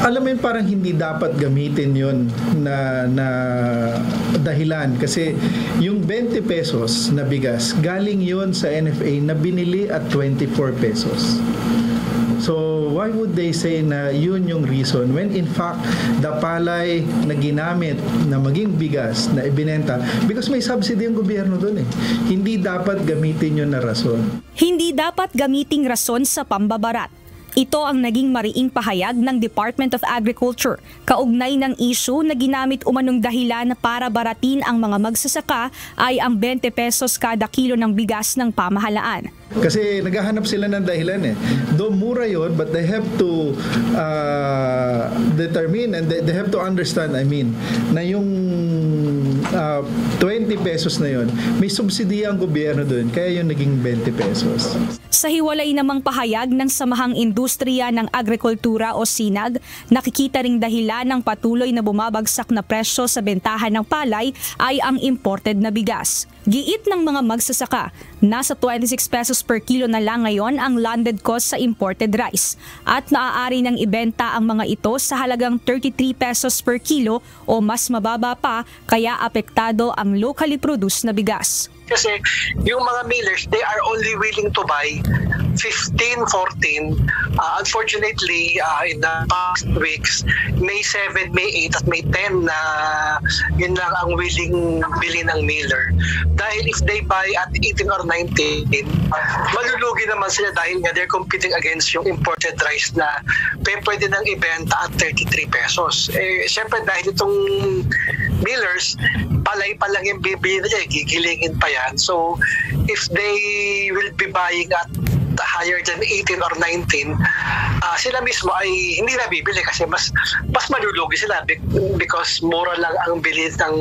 Alam mo yun, parang hindi dapat gamitin yun na dahilan kasi yung 20 pesos na bigas galing yun sa NFA na binili at 24 pesos. So, why would they say na yun yung reason when in fact, the palay na ginamit na maging bigas na ibinenta, because may subsidy yung gobyerno doon eh. Hindi dapat gamitin yun na rason. Hindi dapat gamiting rason sa pambabarat. Ito ang naging mariing pahayag ng Department of Agriculture kaugnay ng issue na ginamit umanong dahilan para baratin ang mga magsasaka ay ang 20 pesos kada kilo ng bigas ng pamahalaan. Kasi naghahanap sila ng dahilan eh. Though mura yun, but they have to determine and they have to understand, na yung 20 pesos na yun, may subsidiya ang gobyerno doon, kaya yun naging 20 pesos. Sa hiwalay namang pahayag ng Samahang Industriya ng Agrikultura o SINAG, nakikita ring dahilan ng patuloy na bumabagsak na presyo sa bentahan ng palay ay ang imported na bigas. Giit ng mga magsasaka, nasa 26 pesos per kilo na lang ngayon ang landed cost sa imported rice at naaari nang ibenta ang mga ito sa halagang 33 pesos per kilo o mas mababa pa, kaya apektado ang locally produced na bigas. Kasi yung mga millers, they are only willing to buy 15, 14. Unfortunately, in the past weeks, May 7, May 8 at May 10 na yun lang ang willing bili ng miller. Dahil if they buy at 18 or 19, malulugi naman sila dahil nga they're competing against yung imported rice na pwede nang ibenta at 33 pesos. Siyempre dahil itong millers, palay pa lang yung bibili nila, gigilingin pa yan. So, if they will be buying at higher than 18 or 19, sila mismo ay hindi na bibili kasi mas malulugi sila because mura lang ang bili ng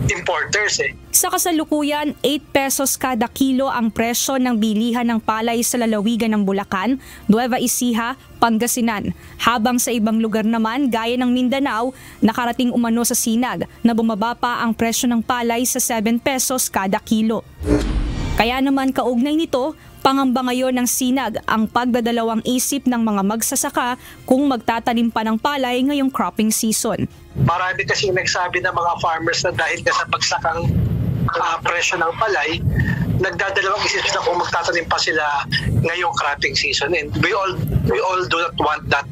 importers eh. Sa kasalukuyan, 8 pesos kada kilo ang presyo ng bilihan ng palay sa lalawigan ng Bulacan, Nueva Ecija, Pangasinan. Habang sa ibang lugar naman, gaya ng Mindanao, nakarating umano sa SINAG na bumaba pa ang presyo ng palay sa 7 pesos kada kilo. Kaya naman kaugnay nito, pangamba ngayon ng SINAG ang pagdadalawang isip ng mga magsasaka kung magtatanim pa ng palay ngayong cropping season. Marami kasi nagsabi ng mga farmers na dahil sa pagsakang presyo ng palay, nagdadalawang isip na kung magtatanim pa sila ngayong cropping season, and we all do not want that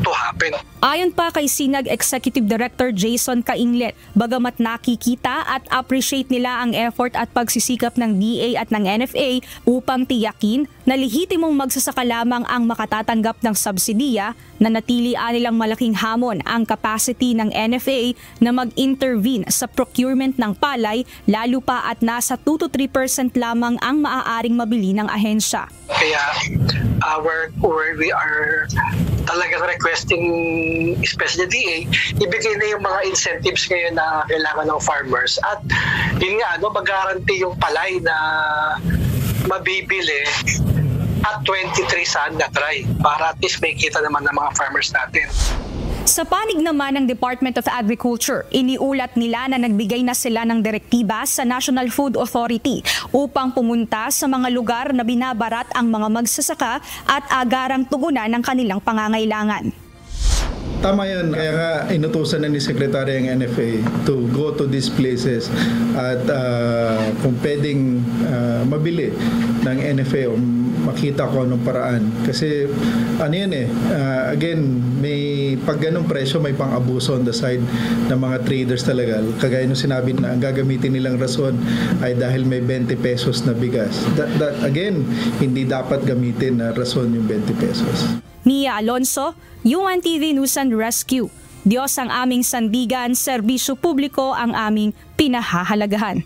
to happen. Ayon pa kay SINAG Executive Director Jason Cainglet, bagamat nakikita at appreciate nila ang effort at pagsisikap ng DA at ng NFA upang tiyakin na lehitimong magsasaka lamang ang makatatanggap ng subsidiya, nanatili nilang malaking hamon ang capacity ng NFA na mag-intervene sa procurement ng palay, lalo pa at nasa 2 to 3% lamang ang maaaring mabili ng ahensya. Kaya where we are talagang requesting, especially the DA, ibigay na yung mga incentives ngayon na kailangan ng farmers. At yun nga, mag-guarantee yung palay na mabibili at 23 saan na try para at least may kita naman ng mga farmers natin. Sa panig naman ng Department of Agriculture, iniulat nila na nagbigay na sila ng direktiba sa National Food Authority upang pumunta sa mga lugar na binabarat ang mga magsasaka at agarang tugunan ng kanilang pangangailangan. Tama yun. Kaya nga inutusan na ni Secretary ang NFA to go to these places at kung pwedeng mabili ng NFA o makita ko anong paraan. Kasi again, may pag ganong presyo, may pang-abuso on the side ng mga traders talaga. Kagaya nung sinabi na ang gagamitin nilang rason ay dahil may 20 pesos na bigas. That again, hindi dapat gamitin na rason yung 20 pesos. Mia Alonso, UNTV News and Rescue. Diyos ang aming sandigan, serbisyo publiko ang aming pinahahalagahan.